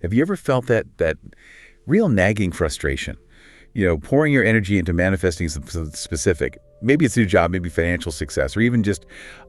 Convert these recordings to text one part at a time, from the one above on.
Have you ever felt that real nagging frustration? Pouring your energy into manifesting something specific. Maybe it's a new job, maybe financial success, or even just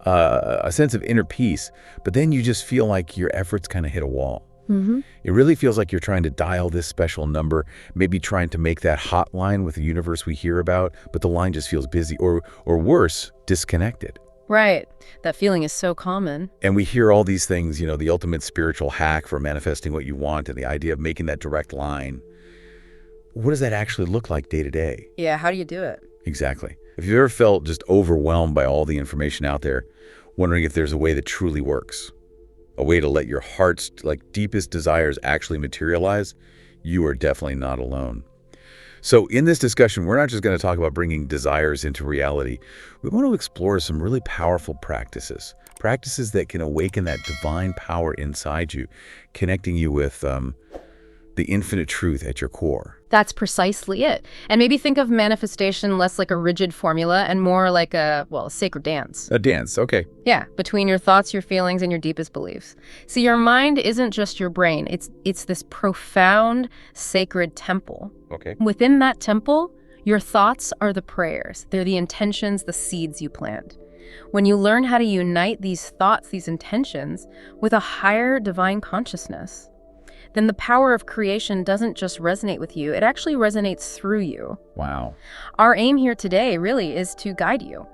a sense of inner peace. But then you just feel like your efforts kind of hit a wall. It really feels like you're trying to dial this special number, maybe trying to make that hotline with the universe we hear about, but the line just feels busy, or worse, disconnected. Right. That feeling is so common. And we hear all these things, the ultimate spiritual hack for manifesting what you want and the idea of making that direct line. What does that actually look like day to day? Yeah, how do you do it? Exactly. If you've ever felt just overwhelmed by all the information out there, wondering if there's a way that truly works, a way to let your heart's deepest desires actually materialize, you are definitely not alone. So in this discussion, we're not just going to talk about bringing desires into reality. We want to explore some really powerful practices that can awaken that divine power inside you, connecting you with the infinite truth at your core. That's precisely it. And maybe think of manifestation less like a rigid formula and more like a sacred dance. A dance, okay. Yeah, between your thoughts, your feelings, and your deepest beliefs. See, your mind isn't just your brain. It's this profound, sacred temple. Okay. Within that temple, your thoughts are the prayers. They're the intentions, the seeds you plant. When you learn how to unite these thoughts, these intentions, with a higher divine consciousness, then the power of creation doesn't just resonate with you, it actually resonates through you. Wow. Our aim here today really is to guide you,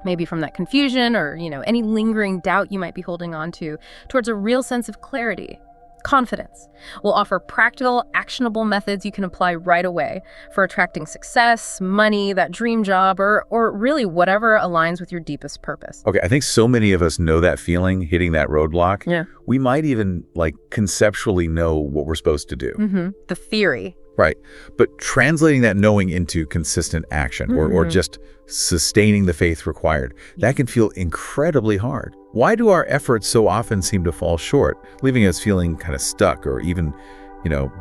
maybe from that confusion or, any lingering doubt you might be holding on to, towards a real sense of clarity, confidence. We'll offer practical, actionable methods you can apply right away for attracting success, money, that dream job, or really whatever aligns with your deepest purpose. Okay, I think so many of us know that feeling, hitting that roadblock. Yeah. We might even conceptually know what we're supposed to do. The theory. Right. But translating that knowing into consistent action or just sustaining the faith required, that can feel incredibly hard. Why do our efforts so often seem to fall short, leaving us feeling kind of stuck or even,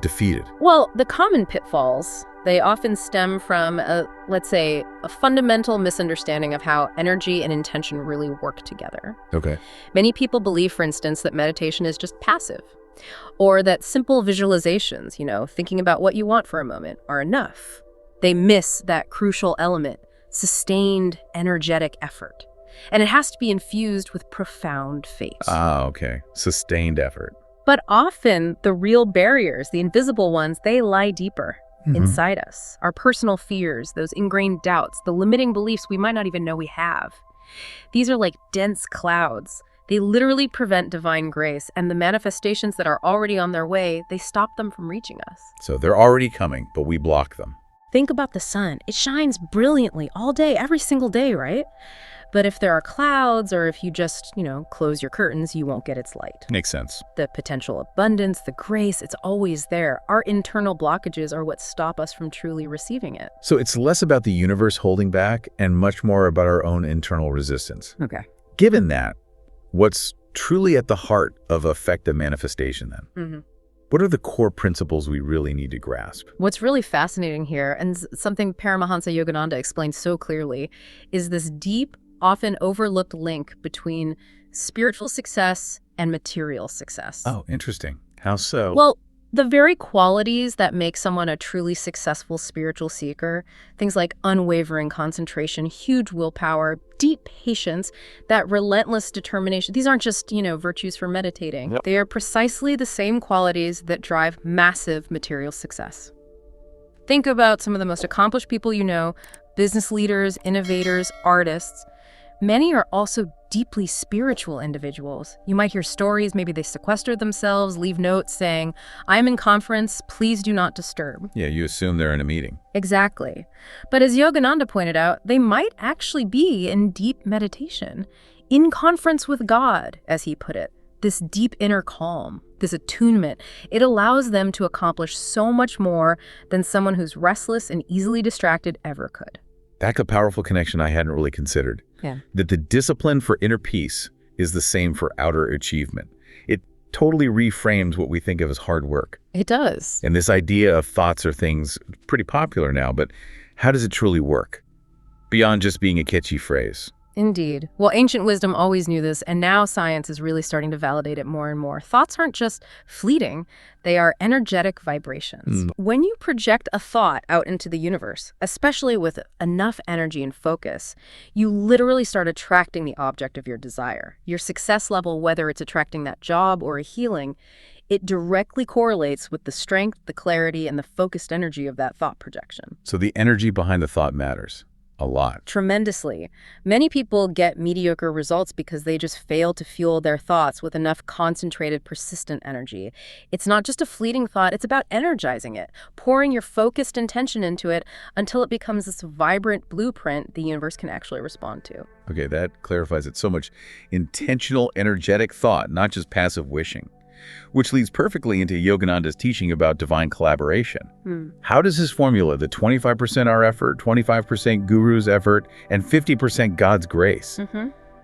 defeated? Well, the common pitfalls, they often stem from, let's say, a fundamental misunderstanding of how energy and intention really work together. Okay. Many people believe, for instance, that meditation is just passive, or that simple visualizations, thinking about what you want for a moment, are enough. They miss that crucial element, sustained energetic effort. And it has to be infused with profound faith. Ah, okay. Sustained effort. But often the real barriers, the invisible ones, they lie deeper inside us. Our personal fears, those ingrained doubts, the limiting beliefs we might not even know we have. These are like dense clouds. They literally prevent divine grace, and the manifestations that are already on their way, they stop them from reaching us. So they're already coming, but we block them. Think about the sun. It shines brilliantly all day, every single day, right? But if there are clouds, or if you just, close your curtains, you won't get its light. Makes sense. The potential abundance, the grace, it's always there. Our internal blockages are what stop us from truly receiving it. So it's less about the universe holding back and much more about our own internal resistance. Okay. Given that, what's truly at the heart of effective manifestation then? What are the core principles we really need to grasp? What's really fascinating here, and something Paramahansa Yogananda explained so clearly, is this deep, often overlooked link between spiritual success and material success. Oh, interesting. How so? Well, the very qualities that make someone a truly successful spiritual seeker, things like unwavering concentration, huge willpower, deep patience, that relentless determination, these aren't just, virtues for meditating. Yep. They are precisely the same qualities that drive massive material success. Think about some of the most accomplished people business leaders, innovators, artists. Many are also deeply spiritual individuals. You might hear stories, maybe they sequestered themselves, leave notes saying, "I'm in conference, please do not disturb." Yeah, you assume they're in a meeting. Exactly. But as Yogananda pointed out, they might actually be in deep meditation, in conference with God, as he put it. This deep inner calm, this attunement, it allows them to accomplish so much more than someone who's restless and easily distracted ever could. That's a powerful connection I hadn't really considered. Yeah. That the discipline for inner peace is the same for outer achievement. It totally reframes what we think of as hard work. It does. And this idea of thoughts or things, pretty popular now, but how does it truly work? Beyond just being a catchy phrase. Indeed. Well, ancient wisdom always knew this, and now science is really starting to validate it more and more. Thoughts aren't just fleeting, they are energetic vibrations. When you project a thought out into the universe, especially with enough energy and focus, you literally start attracting the object of your desire. Your success level, whether it's attracting that job or a healing, it directly correlates with the strength, the clarity, and the focused energy of that thought projection. So the energy behind the thought matters a lot. Tremendously. Many people get mediocre results because they just fail to fuel their thoughts with enough concentrated, persistent energy. It's not just a fleeting thought, it's about energizing it, pouring your focused intention into it until it becomes this vibrant blueprint the universe can actually respond to. Okay, that clarifies it so much. Intentional, energetic thought, not just passive wishing. Which leads perfectly into Yogananda's teaching about divine collaboration. How does his formula, the 25% our effort, 25% guru's effort, and 50% God's grace,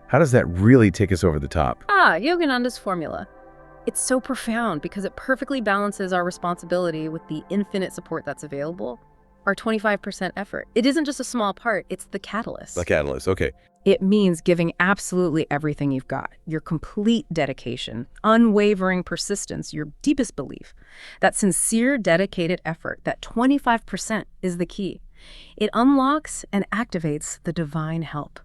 how does that really take us over the top? Yogananda's formula. It's so profound because it perfectly balances our responsibility with the infinite support that's available. Our 25% effort. It isn't just a small part, it's the catalyst. The catalyst, okay. It means giving absolutely everything you've got, your complete dedication, unwavering persistence, your deepest belief. That sincere, dedicated effort, that 25% is the key. It unlocks and activates the divine help.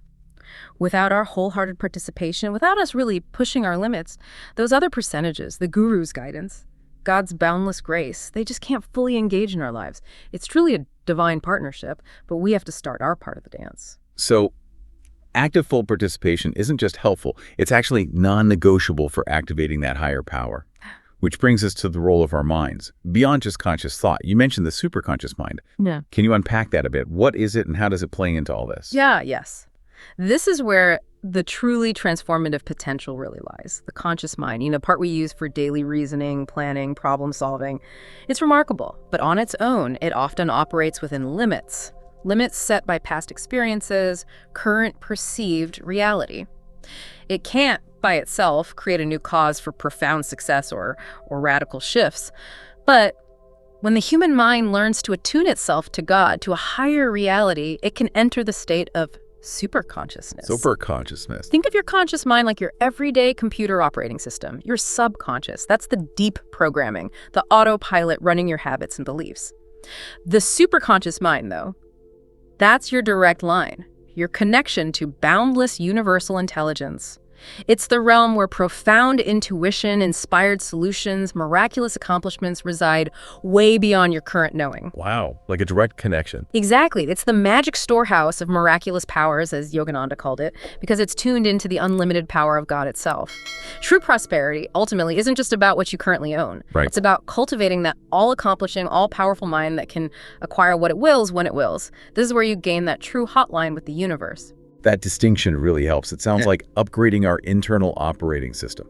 Without our wholehearted participation, without us really pushing our limits, those other percentages, the guru's guidance, God's boundless grace, they just can't fully engage in our lives. It's truly a divine partnership, but we have to start our part of the dance. So, active full participation isn't just helpful, it's actually non-negotiable for activating that higher power. Which brings us to the role of our minds, beyond just conscious thought. You mentioned the superconscious mind. Yeah. Can you unpack that a bit? What is it and how does it play into all this? Yes. This is where the truly transformative potential really lies, the conscious mind, the part we use for daily reasoning, planning, problem solving. It's remarkable, but on its own, it often operates within limits set by past experiences, current perceived reality. It can't, by itself, create a new cause for profound success or radical shifts, but when the human mind learns to attune itself to God, to a higher reality, it can enter the state of superconsciousness. Superconsciousness. Think of your conscious mind like your everyday computer operating system, your subconscious. That's the deep programming, the autopilot running your habits and beliefs. The superconscious mind, though, that's your direct line, your connection to boundless universal intelligence. It's the realm where profound intuition, inspired solutions, miraculous accomplishments reside way beyond your current knowing. Wow, like a direct connection. Exactly. It's the magic storehouse of miraculous powers, as Yogananda called it, because it's tuned into the unlimited power of God itself. True prosperity, ultimately, isn't just about what you currently own. Right. It's about cultivating that all-accomplishing, all-powerful mind that can acquire what it wills when it wills. This is where you gain that true hotline with the universe. That distinction really helps. It sounds like upgrading our internal operating system.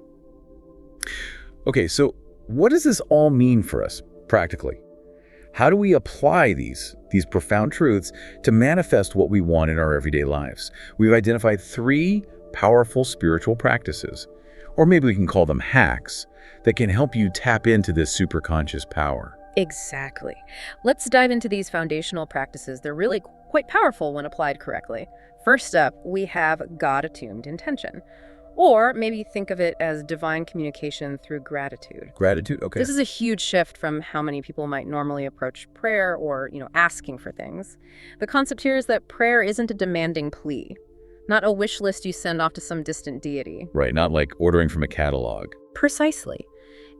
Okay, so what does this all mean for us practically? How do we apply these profound truths to manifest what we want in our everyday lives? We've identified 3 powerful spiritual practices, or maybe we can call them hacks, that can help you tap into this superconscious power. Exactly. Let's dive into these foundational practices. They're really quite powerful when applied correctly. First up, we have God-attuned intention. Or maybe think of it as divine communication through gratitude. Gratitude, okay. This is a huge shift from how many people might normally approach prayer or, asking for things. The concept here is that prayer isn't a demanding plea, not a wish list you send off to some distant deity. Right, not like ordering from a catalog. Precisely.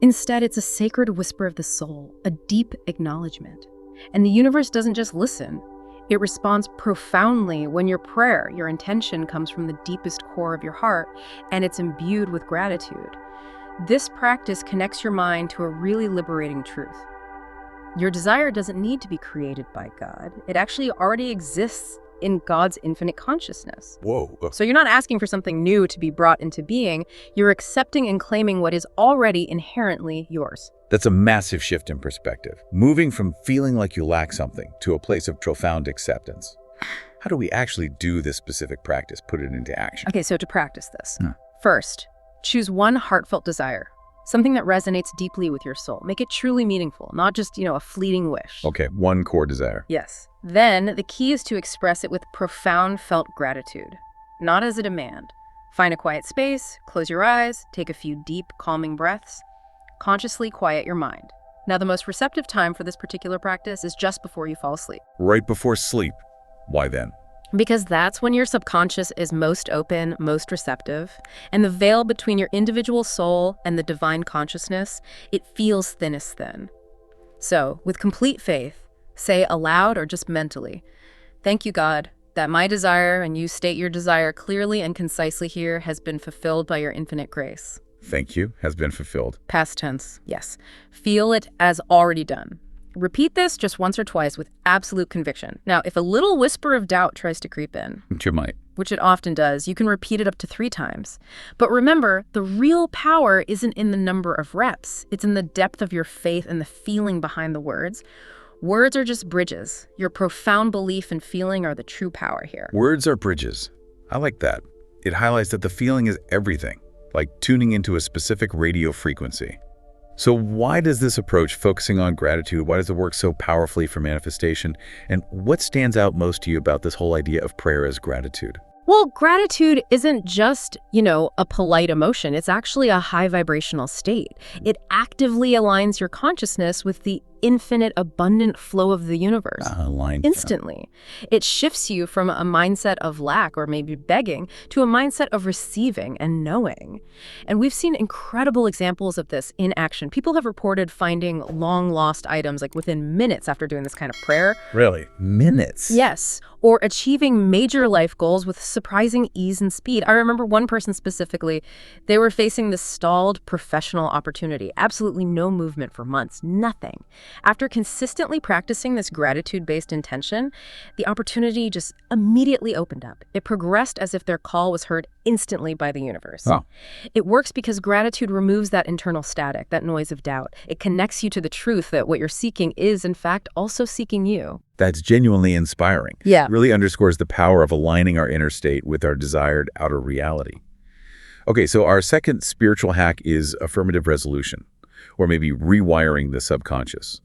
Instead, it's a sacred whisper of the soul, a deep acknowledgement. And the universe doesn't just listen. It responds profoundly when your prayer, your intention, comes from the deepest core of your heart, and it's imbued with gratitude. This practice connects your mind to a really liberating truth. Your desire doesn't need to be created by God. It actually already exists in God's infinite consciousness. Whoa. So you're not asking for something new to be brought into being. You're accepting and claiming what is already inherently yours. That's a massive shift in perspective, moving from feeling like you lack something to a place of profound acceptance. How do we actually do this specific practice, put it into action? Okay, so to practice this, first, choose one heartfelt desire, something that resonates deeply with your soul. Make it truly meaningful, not just, a fleeting wish. Okay, one core desire. Yes. Then the key is to express it with profound felt gratitude. not as a demand. Find a quiet space, close your eyes, take a few deep, calming breaths. Consciously quiet your mind. Now, the most receptive time for this particular practice is just before you fall asleep. Right before sleep. Why then? Because that's when your subconscious is most open, most receptive, and the veil between your individual soul and the divine consciousness, it feels thinnest thin. So, with complete faith, say aloud or just mentally, "Thank you, God, that my desire, and you state your desire clearly and concisely here, has been fulfilled by your infinite grace." Thank you has been fulfilled. Past tense, yes. Feel it as already done. Repeat this just once or twice with absolute conviction. Now, if a little whisper of doubt tries to creep in, Which you might. which it often does, you can repeat it up to 3 times. But remember, the real power isn't in the number of reps. It's in the depth of your faith and the feeling behind the words. Words are just bridges. Your profound belief and feeling are the true power here. Words are bridges. I like that. It highlights that the feeling is everything, like tuning into a specific radio frequency. So why does this approach, focusing on gratitude, why does it work so powerfully for manifestation? And what stands out most to you about this whole idea of prayer as gratitude? Well, gratitude isn't just, a polite emotion. It's actually a high vibrational state. It actively aligns your consciousness with the infinite, abundant flow of the universe. Instantly. It shifts you from a mindset of lack or maybe begging to a mindset of receiving and knowing. And we've seen incredible examples of this in action. People have reported finding long-lost items like within minutes after doing this kind of prayer. Really? Minutes? Yes, or achieving major life goals with surprising ease and speed. I remember one person specifically, they were facing this stalled professional opportunity, absolutely no movement for months, nothing. After consistently practicing this gratitude-based intention, the opportunity just immediately opened up. It progressed as if their call was heard instantly by the universe. Oh. It works because gratitude removes that internal static, that noise of doubt. It connects you to the truth that what you're seeking is, in fact, also seeking you. That's genuinely inspiring. Yeah. It really underscores the power of aligning our inner state with our desired outer reality. Okay, so our second spiritual hack is affirmative resolution, or maybe rewiring the subconscious.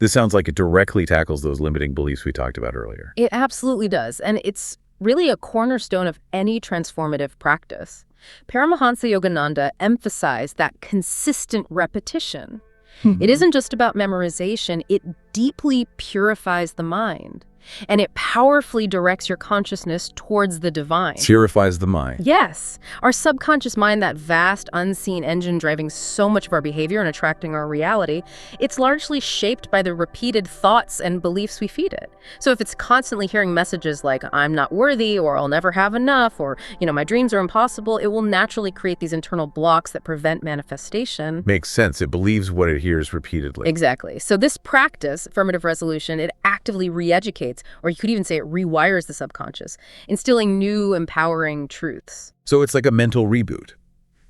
This sounds like it directly tackles those limiting beliefs we talked about earlier. It absolutely does, and it's really a cornerstone of any transformative practice. Paramahansa Yogananda emphasized that consistent repetition. It isn't just about memorization, it deeply purifies the mind, and it powerfully directs your consciousness towards the divine. Purifies the mind. Yes, our subconscious mind, that vast, unseen engine driving so much of our behavior and attracting our reality, it's largely shaped by the repeated thoughts and beliefs we feed it. So if it's constantly hearing messages like, "I'm not worthy," or "I'll never have enough," or, "My dreams are impossible," it will naturally create these internal blocks that prevent manifestation. Makes sense. It believes what it hears repeatedly. Exactly. So this practice, affirmative resolution, it actively re-educates, or you could even say it rewires the subconscious, instilling new, empowering truths. So it's like a mental reboot,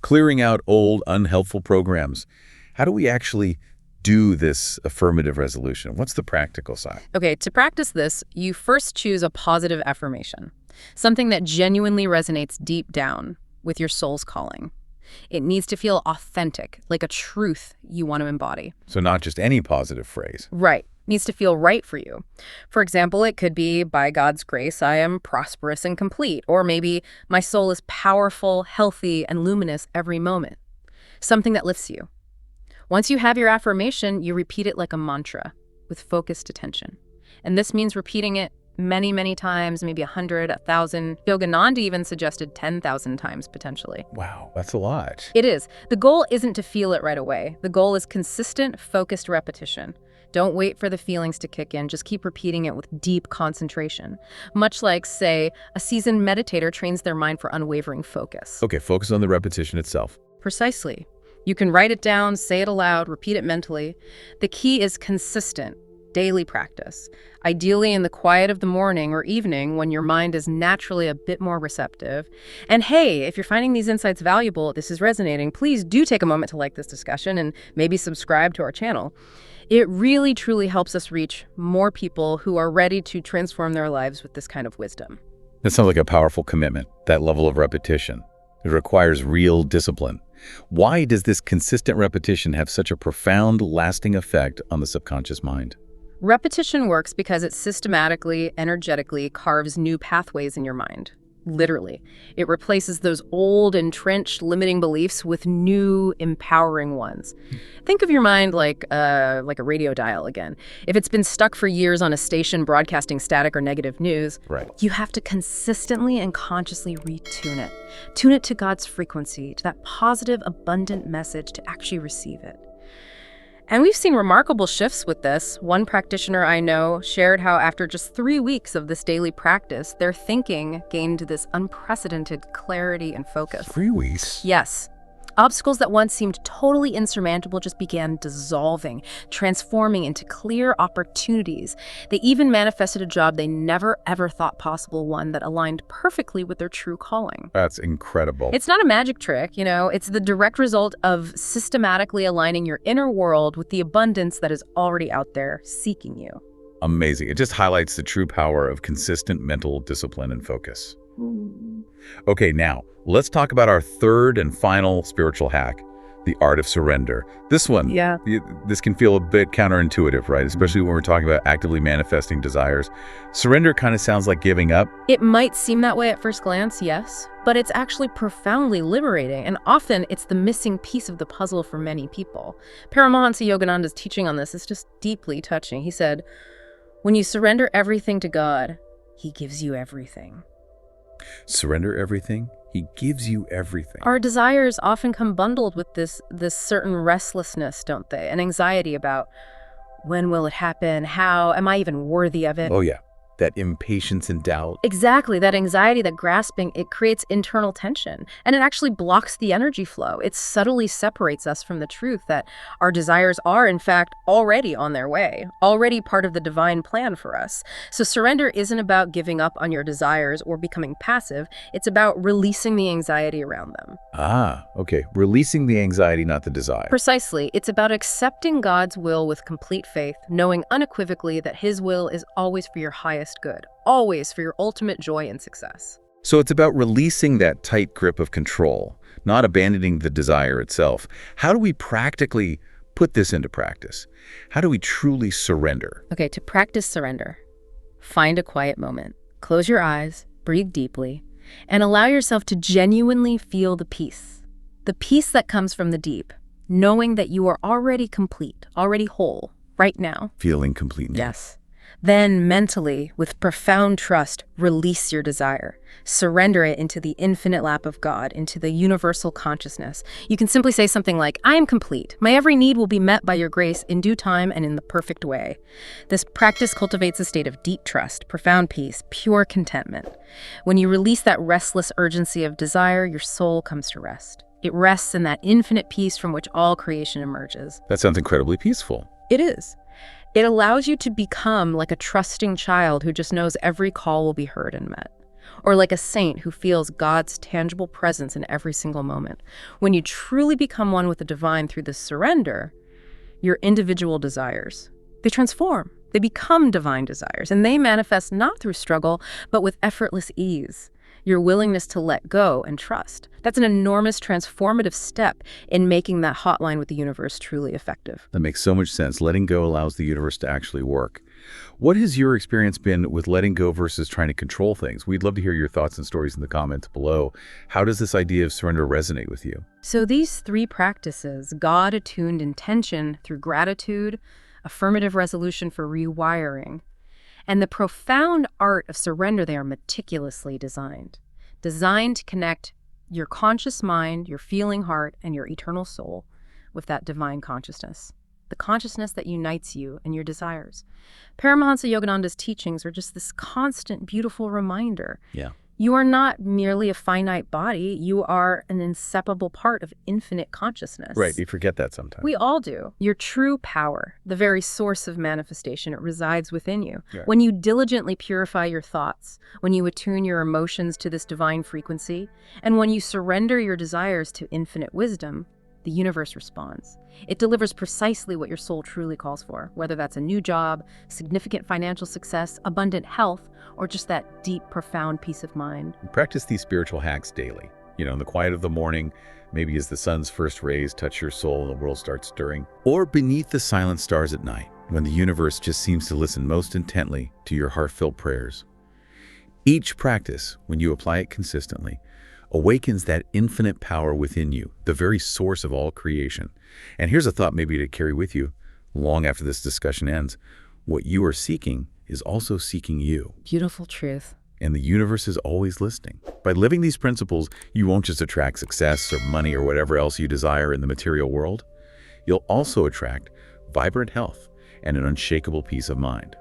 clearing out old, unhelpful programs. How do we actually do this affirmative resolution? What's the practical side? Okay, to practice this, you first choose a positive affirmation, something that genuinely resonates deep down with your soul's calling. It needs to feel authentic, like a truth you want to embody. So not just any positive phrase. Right. Needs to feel right for you. For example, it could be, "By God's grace, I am prosperous and complete." Or maybe, "My soul is powerful, healthy, and luminous every moment." Something that lifts you. Once you have your affirmation, you repeat it like a mantra with focused attention. And this means repeating it many, many times, maybe 100, 1,000. Yogananda even suggested 10,000 times potentially. Wow, that's a lot. It is. The goal isn't to feel it right away. The goal is consistent, focused repetition. Don't wait for the feelings to kick in. Just keep repeating it with deep concentration. Much like, say, a seasoned meditator trains their mind for unwavering focus. Okay, focus on the repetition itself. Precisely. You can write it down, say it aloud, repeat it mentally. The key is consistent, daily practice. Ideally in the quiet of the morning or evening when your mind is naturally a bit more receptive. And hey, if you're finding these insights valuable, this is resonating, please do take a moment to like this discussion and maybe subscribe to our channel. It really, truly helps us reach more people who are ready to transform their lives with this kind of wisdom. That sounds like a powerful commitment, that level of repetition. It requires real discipline. Why does this consistent repetition have such a profound, lasting effect on the subconscious mind? Repetition works because it systematically, energetically carves new pathways in your mind. Literally. It replaces those old, entrenched, limiting beliefs with new, empowering ones. Think of your mind like a radio dial again. If it's been stuck for years on a station broadcasting static or negative news, Right. you have to consistently and consciously retune it. Tune it to God's frequency, to that positive, abundant message to actually receive it. And we've seen remarkable shifts with this. One practitioner I know shared how after just 3 weeks of this daily practice, their thinking gained this unprecedented clarity and focus. 3 weeks? Yes. Obstacles that once seemed totally insurmountable just began dissolving, transforming into clear opportunities. They even manifested a job they never ever thought possible, one that aligned perfectly with their true calling. That's incredible. It's not a magic trick, it's the direct result of systematically aligning your inner world with the abundance that is already out there seeking you. Amazing. It just highlights the true power of consistent mental discipline and focus. Okay, now, let's talk about our third and final spiritual hack, the art of surrender. This one, this can feel a bit counterintuitive, right? Especially when we're talking about actively manifesting desires. Surrender kind of sounds like giving up. It might seem that way at first glance, yes, but it's actually profoundly liberating, and often it's the missing piece of the puzzle for many people. Paramahansa Yogananda's teaching on this is just deeply touching. He said, when you surrender everything to God, He gives you everything. Surrender everything. He gives you everything. Our desires often come bundled with this certain restlessness, don't they? An anxiety about when will it happen? How? Am I even worthy of it? Oh, yeah. That impatience and doubt. Exactly. That anxiety, that grasping, it creates internal tension, and it actually blocks the energy flow. It subtly separates us from the truth that our desires are, in fact, already on their way, already part of the divine plan for us. So surrender isn't about giving up on your desires or becoming passive. It's about releasing the anxiety around them. Ah, okay. Releasing the anxiety, not the desire. Precisely. It's about accepting God's will with complete faith, knowing unequivocally that His will is always for your highest good, always for your ultimate joy and success. So it's about releasing that tight grip of control, not abandoning the desire itself. How do we practically put this into practice? How do we truly surrender? Okay, to practice surrender, find a quiet moment. Close your eyes, breathe deeply, and allow yourself to genuinely feel the peace that comes from the deep, knowing that you are already complete, already whole, right now. Feeling complete. Yes. Then mentally, with profound trust, release your desire. Surrender it into the infinite lap of God, into the universal consciousness. You can simply say something like, I am complete. My every need will be met by your grace in due time and in the perfect way. This practice cultivates a state of deep trust, profound peace, pure contentment. When you release that restless urgency of desire, your soul comes to rest. It rests in that infinite peace from which all creation emerges. That sounds incredibly peaceful. It is. It allows you to become like a trusting child who just knows every call will be heard and met. Or like a saint who feels God's tangible presence in every single moment. When you truly become one with the divine through this surrender, your individual desires, they transform. They become divine desires, and they manifest not through struggle, but with effortless ease. Your willingness to let go and trust. That's an enormous transformative step in making that hotline with the universe truly effective. That makes so much sense. Letting go allows the universe to actually work. What has your experience been with letting go versus trying to control things? We'd love to hear your thoughts and stories in the comments below. How does this idea of surrender resonate with you? So these three practices, God-attuned intention through gratitude, affirmative resolution for rewiring, and the profound art of surrender, they are meticulously designed to connect your conscious mind, your feeling heart, and your eternal soul with that divine consciousness, the consciousness that unites you and your desires. Paramahansa Yogananda's teachings are just this constant, beautiful reminder. Yeah. You are not merely a finite body. You are an inseparable part of infinite consciousness. Right. You forget that sometimes. We all do. Your true power, the very source of manifestation, it resides within you. Yeah. When you diligently purify your thoughts, when you attune your emotions to this divine frequency, and when you surrender your desires to infinite wisdom, the universe responds. It delivers precisely what your soul truly calls for, whether that's a new job, significant financial success, abundant health, or just that deep, profound peace of mind. Practice these spiritual hacks daily. In the quiet of the morning, maybe as the sun's first rays touch your soul and the world starts stirring. Or beneath the silent stars at night, when the universe just seems to listen most intently to your heartfelt prayers. Each practice, when you apply it consistently, awakens that infinite power within you, the very source of all creation. And here's a thought maybe to carry with you long after this discussion ends. What you are seeking is also seeking you. Beautiful truth. And the universe is always listening. By living these principles, you won't just attract success or money or whatever else you desire in the material world. You'll also attract vibrant health and an unshakable peace of mind,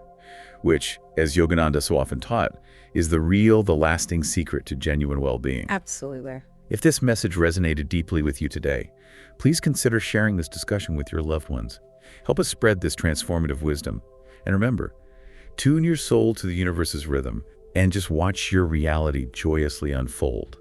which, as Yogananda so often taught, is the lasting secret to genuine well-being. Absolutely. If this message resonated deeply with you today, please consider sharing this discussion with your loved ones. Help us spread this transformative wisdom. And remember, tune your soul to the universe's rhythm and just watch your reality joyously unfold.